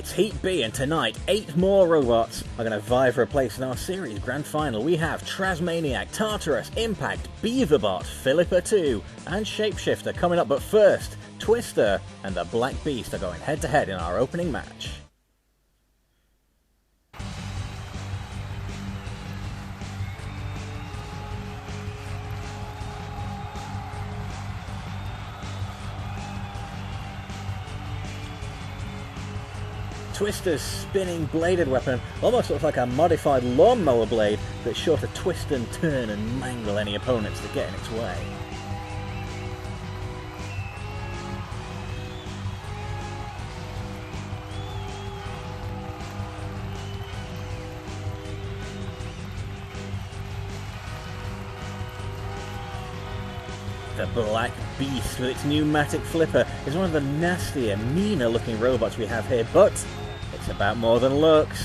It's Heat B, and tonight 8 more robots are going to vie for a place in our series grand final. We have Trazmaniac, Tartarus, Impact, Beaverbot, Philippa 2 and Shapeshifter coming up, but first Twista and the Black Beast are going head to head in our opening match. Twista's spinning bladed weapon almost looks like a modified lawnmower blade that's sure to twist and turn and mangle any opponents that get in its way. The Black Beast with its pneumatic flipper is one of the nastier, meaner looking robots we have here, but it's about more than looks.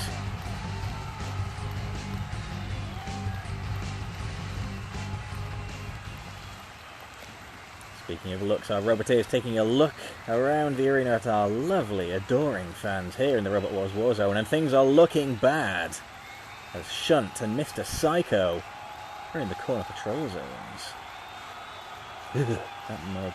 Speaking of looks, our Roboteer is taking a look around the arena at our lovely, adoring fans here in the Robot Wars Warzone, and things are looking bad as Shunt and Mr. Psycho are in the corner patrol zones. Ugh, that mug.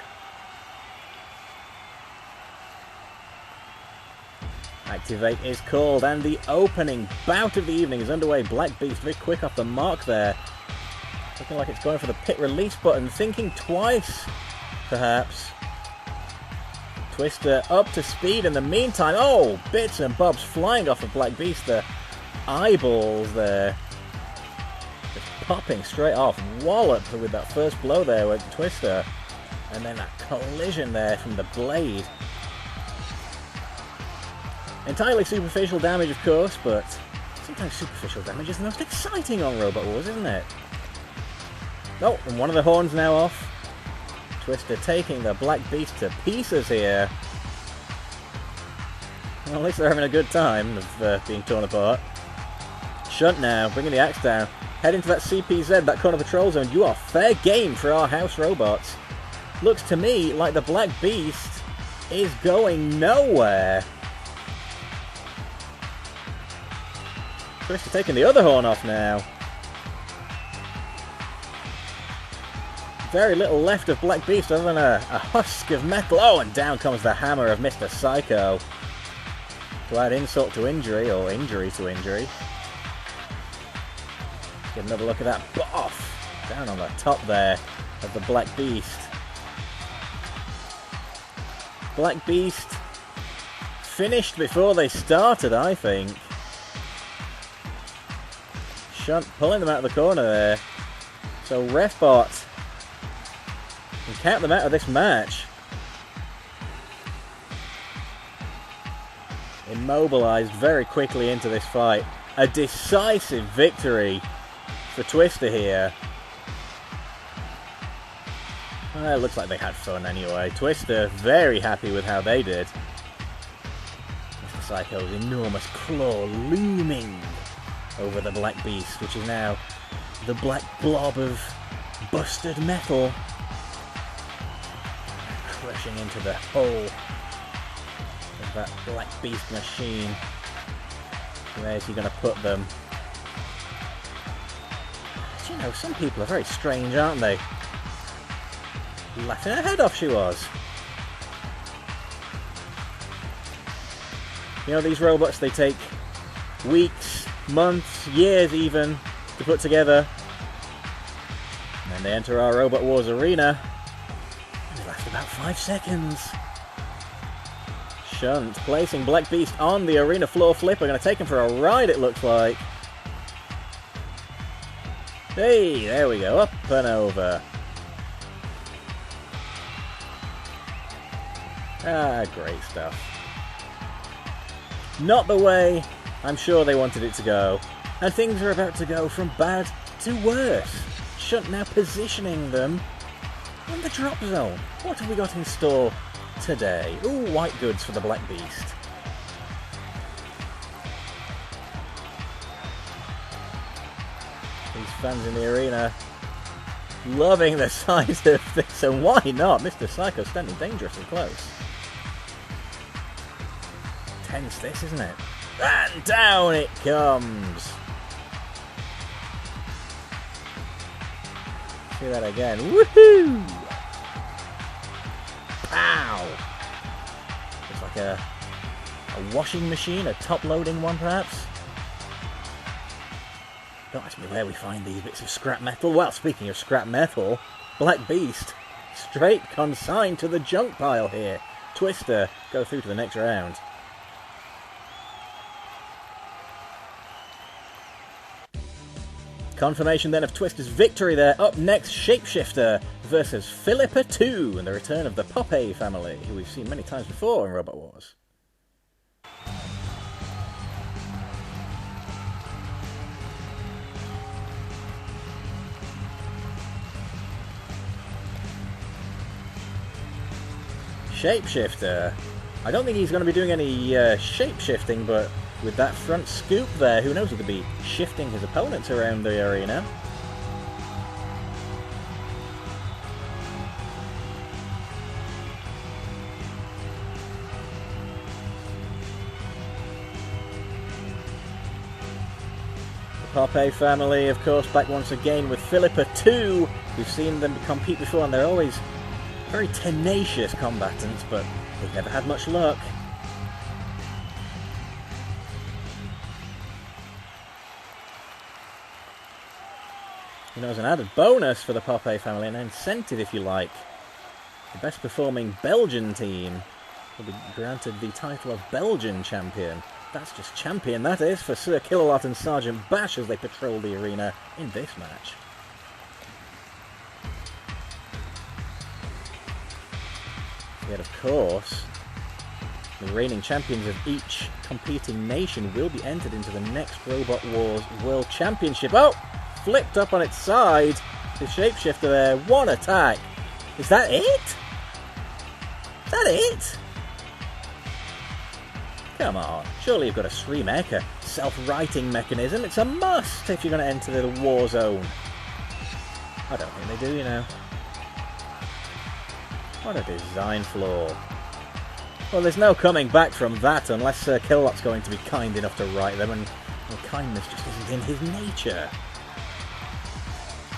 Activate is called, and the opening bout of the evening is underway. Black Beast very quick off the mark there. Looking like it's going for the pit release button, thinking twice, perhaps. Twista up to speed in the meantime. Oh, bits and bobs flying off of Black Beast. The eyeballs there. Just popping straight off. Wallop with that first blow there with Twista. And then that collision there from the blade. Entirely superficial damage, of course, but sometimes superficial damage is the most exciting on Robot Wars, isn't it? Oh, and one of the horns now off. Twista taking the Black Beast to pieces here. Well, at least they're having a good time of being torn apart. Shunt now, bringing the axe down. Head into that CPZ, that corner patrol zone. You are fair game for our house robots. Looks to me like the Black Beast is going nowhere. Twista taking the other horn off now. Very little left of Black Beast other than a husk of metal. Oh, and down comes the hammer of Mr. Psycho. To add insult to injury, or injury to injury. Get another look at that boff down on the top there of the Black Beast. Black Beast finished before they started, I think. Shunt pulling them out of the corner there. So Refbot can count them out of this match. Immobilized very quickly into this fight. A decisive victory for Twista here. Well, it looks like they had fun anyway. Twista very happy with how they did. Mr. Psycho's enormous claw looming over the Black Beast, which is now the black blob of busted metal, crushing into the hull of that Black Beast machine. Where's he going to put them? Do you know, some people are very strange, aren't they? Laughing her head off she was. You know, these robots, they take weeks, months, years even to put together. And then they enter our Robot Wars arena and they last about 5 seconds. Shunt placing Black Beast on the arena floor flipper. Going to take him for a ride, it looks like. Hey, there we go, up and over. Ah, great stuff. Not the way I'm sure they wanted it to go. And things are about to go from bad to worse. Shunt now positioning them in the drop zone. What have we got in store today? Ooh, white goods for the Black Beast. These fans in the arena loving the size of this, and why not? Mr. Psycho standing dangerously close. tense, this, isn't it? And down it comes. See that again. Woohoo! Pow! Looks like a washing machine, a top-loading one, perhaps. Don't ask me where we find these bits of scrap metal. Well, speaking of scrap metal, Black Beast, straight consigned to the junk pile here. Twista go through to the next round. Confirmation then of Twista's victory there. Up next, Shapeshifter versus Philippa 2 and the return of the Popeye family, who we've seen many times before in Robot Wars. Shapeshifter. I don't think he's going to be doing any shape-shifting, but with that front scoop there, who knows, he could be shifting his opponents around the arena. The Popeye family, of course, back once again with Philippa 2. We've seen them compete before, and they're always very tenacious combatants, but they've never had much luck. You know, as an added bonus for the Popeye family, an incentive if you like, the best performing Belgian team will be granted the title of Belgian champion. That's just champion, that is, for Sir Killalot and Sergeant Bash as they patrol the arena in this match. Yet, of course, the reigning champions of each competing nation will be entered into the next Robot Wars World Championship. Oh! Flipped up on its side. The Shapeshifter there. One attack. Is that it? Is that it? Come on. Surely you've got a Stream Echo self-righting mechanism. It's a must if you're going to enter the war zone. I don't think they do, you know. What a design flaw. Well, there's no coming back from that unless Sir Killalot's going to be kind enough to right them, and well, kindness just isn't in his nature.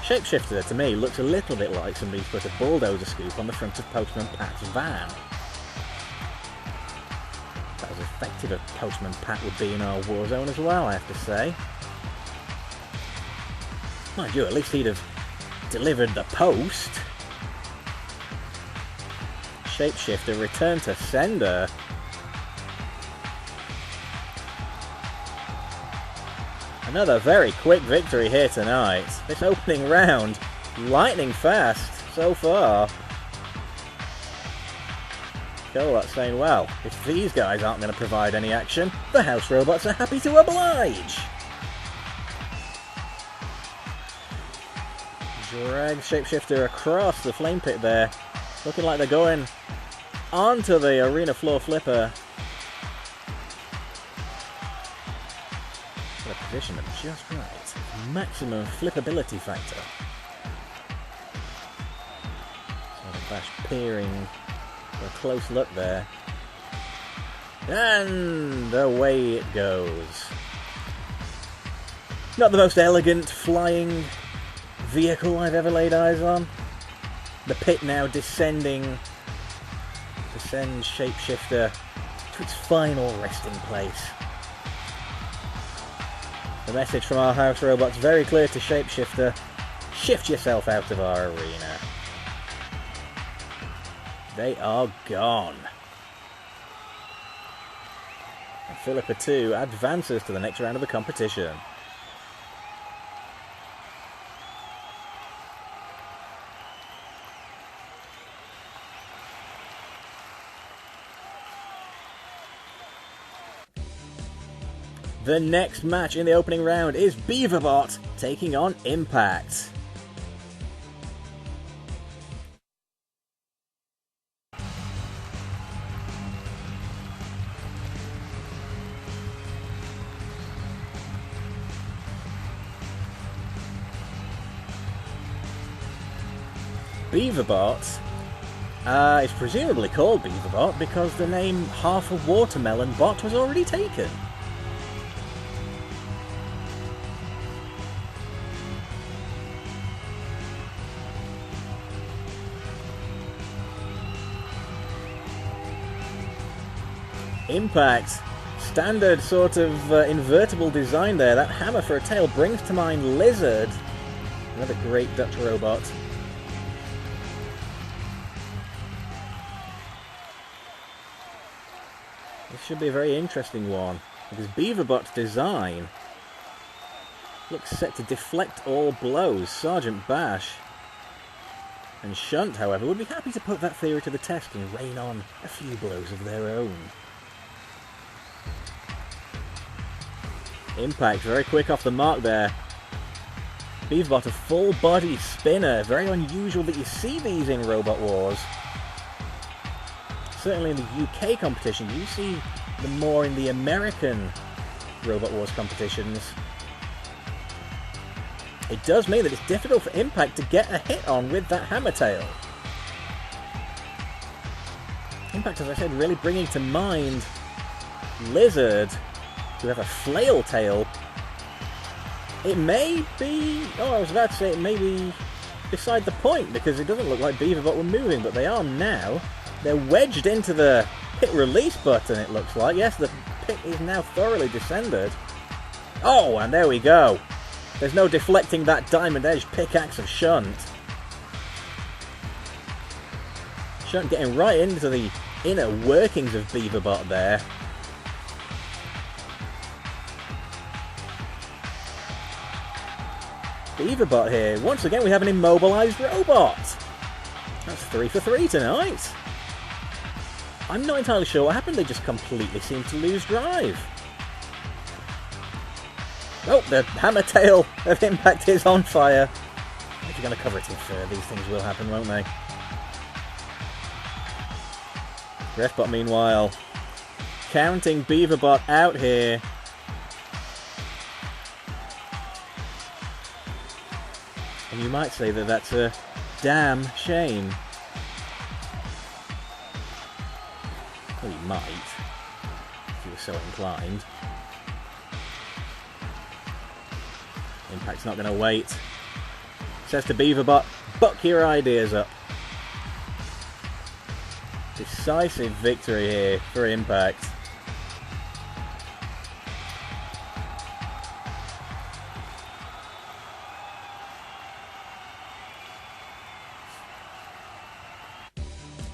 Shapeshifter, to me, looks a little bit like somebody's put a bulldozer scoop on the front of Postman Pat's van. That was effective as Postman Pat would be in our war zone as well, I have to say. Mind you, at least he'd have delivered the post. Shapeshifter returned to sender. Another very quick victory here tonight. This opening round, lightning fast so far. Killalot saying, well, if these guys aren't going to provide any action, the house robots are happy to oblige. Drag Shapeshifter across the flame pit there. Looking like they're going onto the arena floor flipper. Position them just right. Maximum flippability factor. So the Bash peering for a close look there. And away it goes. Not the most elegant flying vehicle I've ever laid eyes on. The pit now descends Shapeshifter to its final resting place. The message from our house robot's very clear to Shapeshifter. Shift yourself out of our arena. They are gone. And Philippa 2 advances to the next round of the competition. The next match in the opening round is Beaverbot taking on Impact. Beaverbot It's presumably called Beaverbot because the name Half a Watermelon Bot was already taken. Impact. Standard sort of invertible design there. That hammer for a tail brings to mind Lizard. Another great Dutch robot. This should be a very interesting one, because Beaverbot's design looks set to deflect all blows. Sergeant Bash and Shunt, however, would be happy to put that theory to the test and rain on a few blows of their own. Impact, very quick off the mark there. Beaverbot, a full-body spinner. Very unusual that you see these in Robot Wars. Certainly in the UK competition, you see them more in the American Robot Wars competitions. It does mean that it's difficult for Impact to get a hit on with that hammer tail. Impact, as I said, really bringing to mind Lizard, who have a flail tail. It may be... oh, I was about to say it may be beside the point, because it doesn't look like Beaverbot were moving, but they are now. They're wedged into the pit release button, it looks like. Yes, the pit is now thoroughly descended. Oh, and there we go. There's no deflecting that diamond-edged pickaxe of Shunt. Shunt getting right into the inner workings of Beaverbot there. Beaverbot here. Once again, we have an immobilized robot. That's 3 for 3 tonight. I'm not entirely sure what happened. They just completely seemed to lose drive. Oh, the hammer tail of Impact is on fire. If you're going to cover it in fur, these things will happen, won't they? Refbot, meanwhile, counting Beaverbot out here. And you might say that that's a damn shame. Well, you might, if you were so inclined. Impact's not going to wait. Says to Beaverbot, buck your ideas up. Decisive victory here for Impact.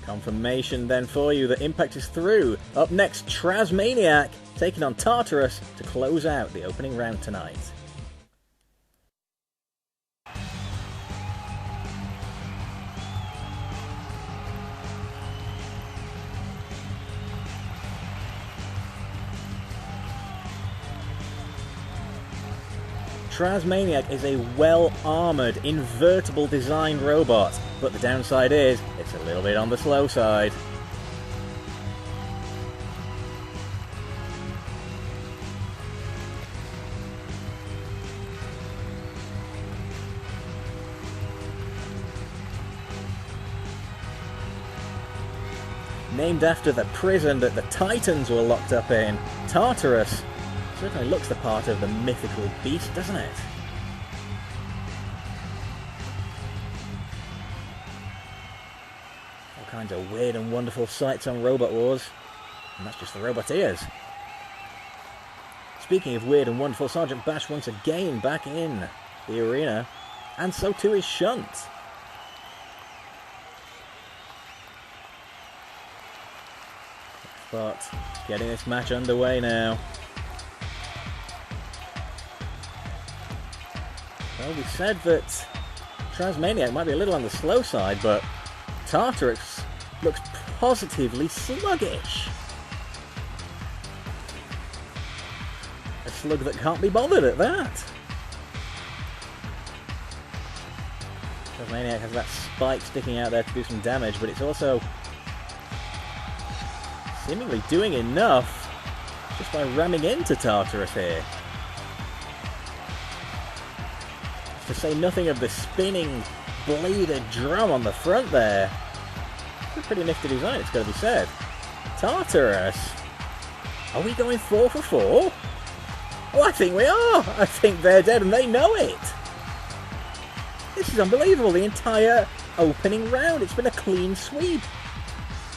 Confirmation then for you that Impact is through. Up next, Trazmaniac taking on Tartarus to close out the opening round tonight. Transmaniac is a well-armoured, invertible design robot, but the downside is, it's a little bit on the slow side. Named after the prison that the Titans were locked up in, Tartarus certainly looks the part of the mythical beast, doesn't it? All kinds of weird and wonderful sights on Robot Wars, and that's just the robot ears. Speaking of weird and wonderful, Sergeant Bash once again back in the arena, and so too is Shunt. But getting this match underway now. Well, we said that Transmaniac might be a little on the slow side, but Tartarus looks positively sluggish. A slug that can't be bothered at that. Transmaniac has that spike sticking out there to do some damage, but it's also seemingly doing enough just by ramming into Tartarus here. To say nothing of the spinning bladed drum on the front there. pretty nifty design, it's got to be said. Tartarus. Are we going 4 for 4? Oh, I think we are. I think they're dead and they know it. This is unbelievable. The entire opening round. It's been a clean sweep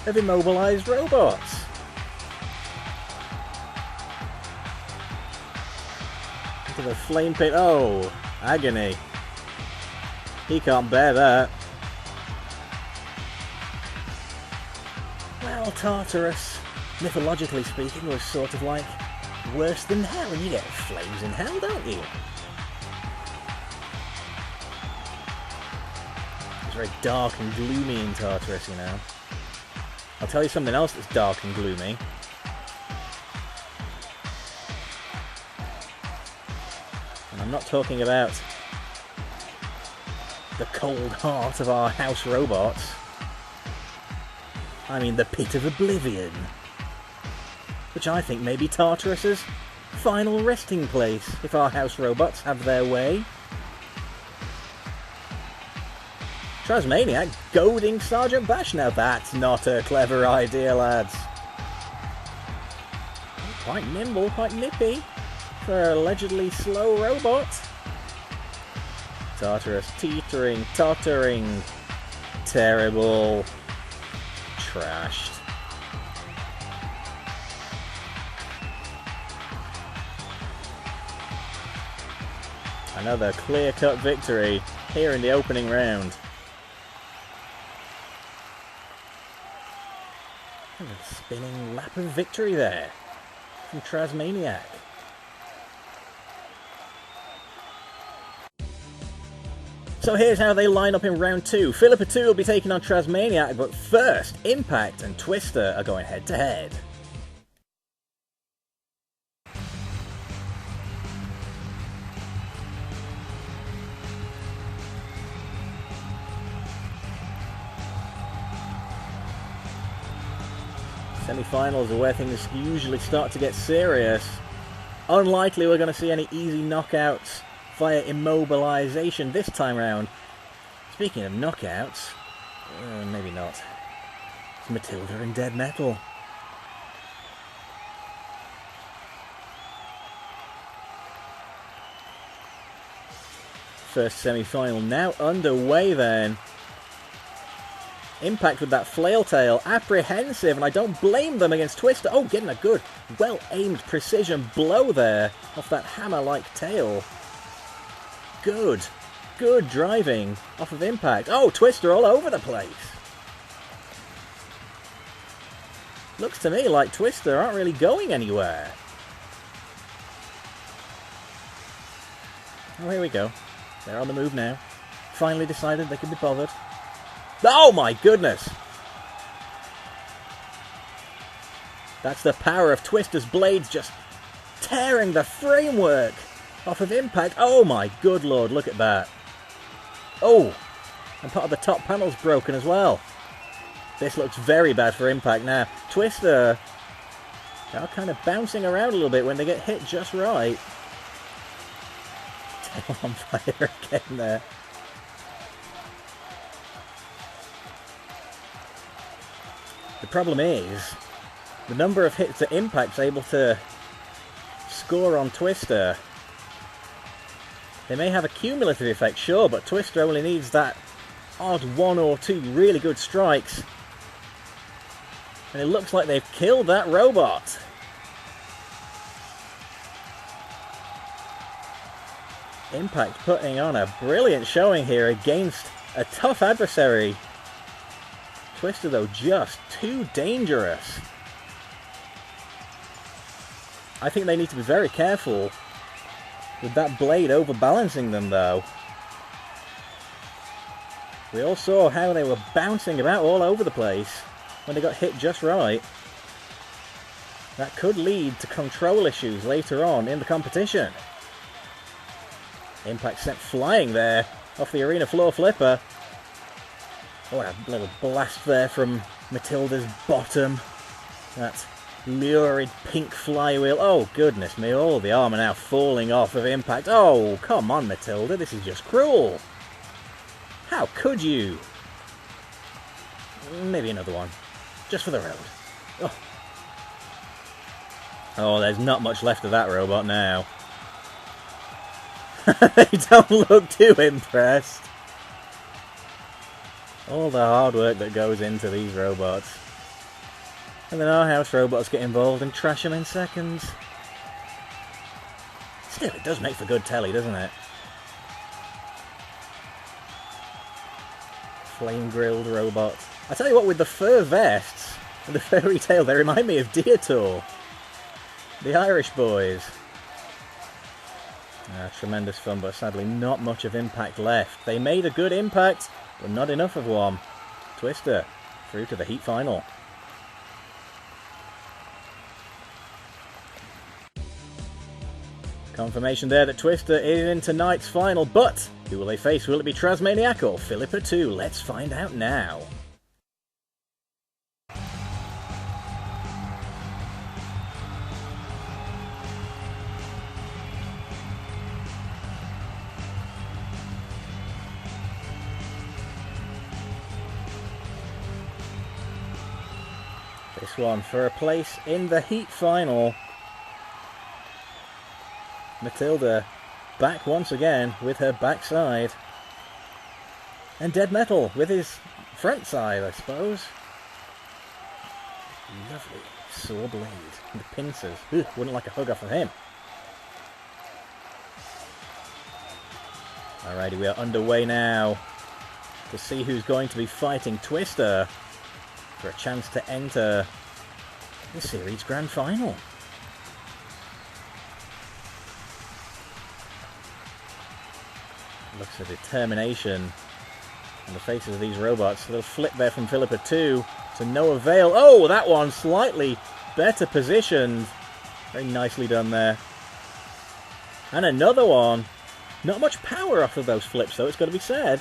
of immobilized robots. Into the flame pit. Oh, agony. He can't bear that. Well, Tartarus, mythologically speaking, was sort of like worse than hell, and you get flames in hell, don't you? It's very dark and gloomy in Tartarus, you know. I'll tell you something else that's dark and gloomy. And I'm not talking about the cold heart of our house robots. I mean the pit of oblivion, which I think may be Tartarus's final resting place, if our house robots have their way. Transmaniac goading Sergeant Bash. Now that's not a clever idea, lads. Quite nimble, quite nippy for an allegedly slow robot. Tartarus teetering, tottering, terrible, trashed. Another clear-cut victory here in the opening round. And a spinning lap of victory there from Trazmaniac. So here's how they line up in round 2. Philippa 2 will be taking on Transmaniac, but first, Impact and Twista are going head to head. Semi-finals are where things usually start to get serious. Unlikely we're going to see any easy knockouts via immobilization this time round. Speaking of knockouts, maybe not. It's Matilda and Dead Metal. First semi-final now underway then. Impact with that flail tail, apprehensive, and I don't blame them against Twista. Oh, getting a good, well-aimed precision blow there off that hammer-like tail. Good driving off of Impact. Oh, Twista all over the place. Looks to me like Twista aren't really going anywhere. Oh, here we go. They're on the move now. Finally decided they could be bothered. Oh my goodness! That's the power of Twista's blades just tearing the framework off of Impact. Oh my good lord, look at that. Oh, and part of the top panel's broken as well. This looks very bad for Impact now. Twista are kind of bouncing around a little bit when they get hit just right. Tail on fire again there. The problem is, the number of hits that Impact's able to score on Twista. They may have a cumulative effect, sure, but Twista only needs that odd 1 or 2 really good strikes. And it looks like they've killed that robot. Impact putting on a brilliant showing here against a tough adversary. Twista, though, just too dangerous. I think they need to be very careful with that blade overbalancing them, though. We all saw how they were bouncing about all over the place when they got hit just right. That could lead to control issues later on in the competition. Impact sent flying there off the arena floor flipper. Oh, a little blast there from Matilda's bottom. That lurid pink flywheel. Oh, goodness me. All the armour now falling off of Impact. Oh, come on, Matilda. This is just cruel. How could you? Maybe another one. Just for the road. Oh. Oh, there's not much left of that robot now. They don't look too impressed. All the hard work that goes into these robots. And then our house robots get involved and trash them in seconds. Still, it does make for good telly, doesn't it? Flame-grilled robot. I tell you what, with the fur vests and the furry tail, they remind me of Deer Tour. The Irish boys. Tremendous fun, but sadly not much of impact left. They made a good impact, but not enough of one. Twista through to the heat final. Confirmation there that Twista is in tonight's final, but who will they face? Will it be Transmaniac or Philippa 2? Let's find out now. This one for a place in the heat final. Matilda back once again with her backside. And Dead Metal with his front side, I suppose. Lovely saw blade and the pincers. Ugh, wouldn't like a hug off of him. Alrighty, we are underway now to see who's going to be fighting Twista for a chance to enter the series grand final. Looks of determination on the faces of these robots. A little flip there from Philippa 2 to no avail. Oh, that one slightly better positioned. Very nicely done there. And another one. Not much power off of those flips though, it's got to be said.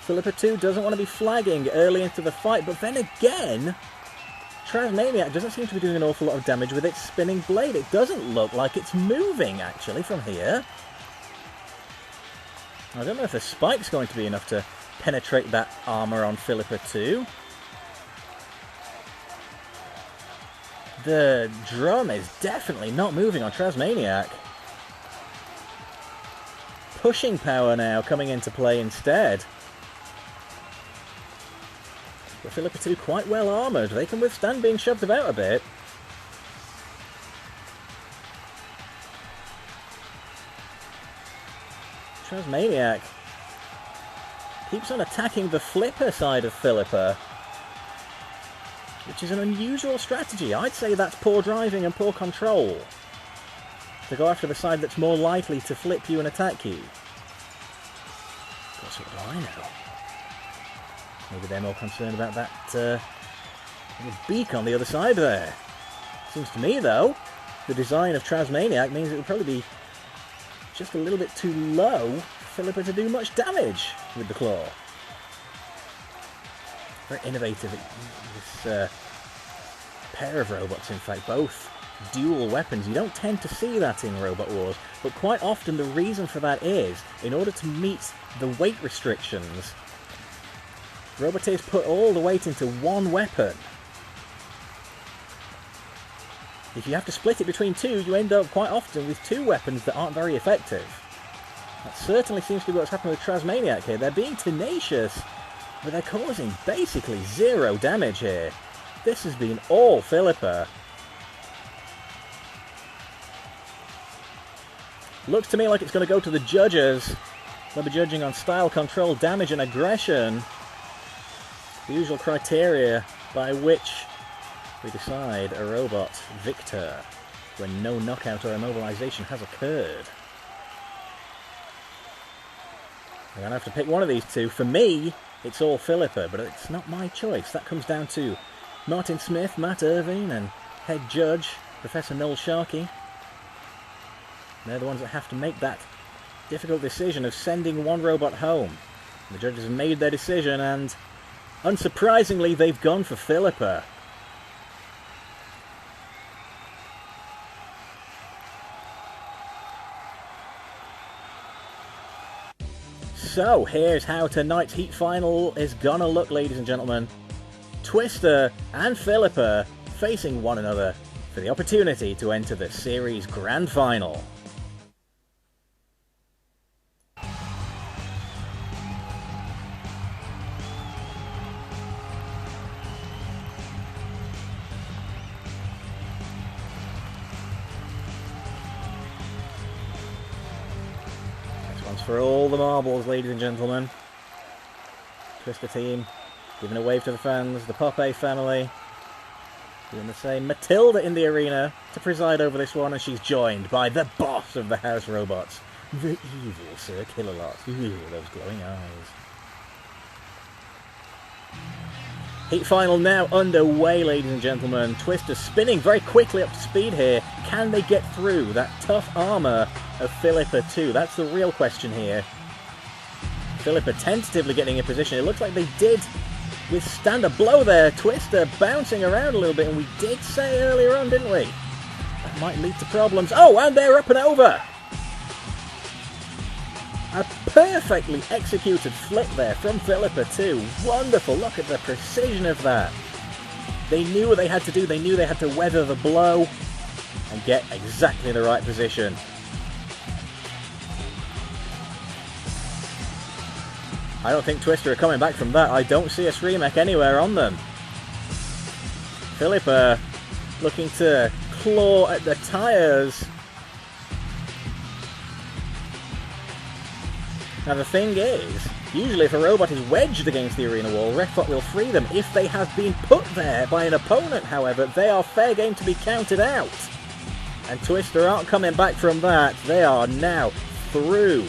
Philippa 2 doesn't want to be flagging early into the fight, but then again, Transmaniac doesn't seem to be doing an awful lot of damage with its spinning blade. It doesn't look like it's moving, actually, from here. I don't know if the spike's going to be enough to penetrate that armour on Philippa 2. The drum is definitely not moving on Trazmaniac. Pushing power now coming into play instead. But Philippa 2 quite well armoured. They can withstand being shoved about a bit. Transmaniac keeps on attacking the flipper side of Philippa, which is an unusual strategy. I'd say that's poor driving and poor control, to go after the side that's more likely to flip you and attack you. Of course, what do I know? Maybe they're more concerned about that little beak on the other side there. Seems to me, though, the design of Transmaniac means it would probably be just a little bit too low for Philippa to do much damage with the claw. Very innovative, this pair of robots, in fact, both dual weapons. You don't tend to see that in Robot Wars, but quite often the reason for that is, in order to meet the weight restrictions, Roboteers put all the weight into one weapon. If you have to split it between two, you end up quite often with two weapons that aren't very effective. That certainly seems to be what's happened with Transmaniac here. They're being tenacious, but they're causing basically zero damage here. This has been all Philippa. Looks to me like it's going to go to the judges. They'll be judging on style, control, damage and aggression. The usual criteria by which we decide a robot victor when no knockout or immobilization has occurred. I'm going to have to pick one of these two. For me, it's all Philippa, but it's not my choice. That comes down to Martin Smith, Matt Irvine, and head judge, Professor Noel Sharkey. They're the ones that have to make that difficult decision of sending one robot home. The judges have made their decision, and unsurprisingly, they've gone for Philippa. So, here's how tonight's heat final is gonna look, ladies and gentlemen. Twista and Philippa facing one another for the opportunity to enter the series grand final. For all the marbles, ladies and gentlemen. Twista team giving a wave to the fans, the Poppe family doing the same. Matilda in the arena to preside over this one, and she's joined by the boss of the house robots, the evil Sir Killalot. Ooh, those glowing eyes. Heat final now underway, ladies and gentlemen. Twista spinning very quickly up to speed here. Can they get through that tough armour of Philippa too? That's the real question here. Philippa tentatively getting in position. It looks like they did withstand a blow there. Twista bouncing around a little bit, and we did say earlier on, didn't we? That might lead to problems. Oh, and they're up and over! A perfectly executed flip there from Philippa too. Wonderful, look at the precision of that. They knew what they had to do, they knew they had to weather the blow and get exactly the right position. I don't think Twista are coming back from that. I don't see a Streamec anywhere on them. Philippa looking to claw at the tyres. Now the thing is, usually if a robot is wedged against the arena wall, Wreckbot will free them. If they have been put there by an opponent, however, they are fair game to be counted out. And Twista aren't coming back from that. They are now through.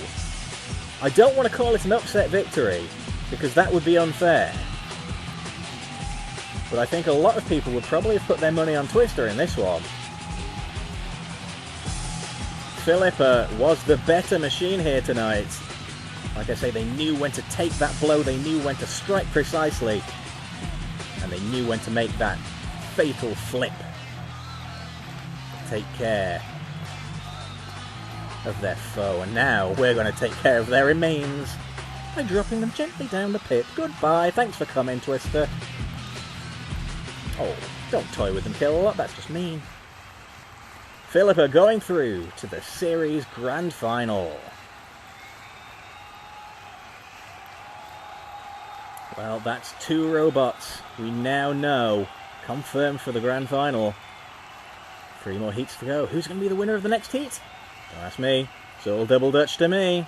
I don't want to call it an upset victory, because that would be unfair. But I think a lot of people would probably have put their money on Twista in this one. Philippa was the better machine here tonight. Like I say, they knew when to take that blow, they knew when to strike precisely, and they knew when to make that fatal flip. Take care of their foe, and now we're going to take care of their remains by dropping them gently down the pit. Goodbye, thanks for coming, Twista. Oh, don't toy with them, Killalot, that's just mean. Philippa going through to the series grand final. Well, that's 2 robots we now know confirmed for the grand final. 3 more heats to go. Who's going to be the winner of the next heat? Don't ask me. It's all double Dutch to me.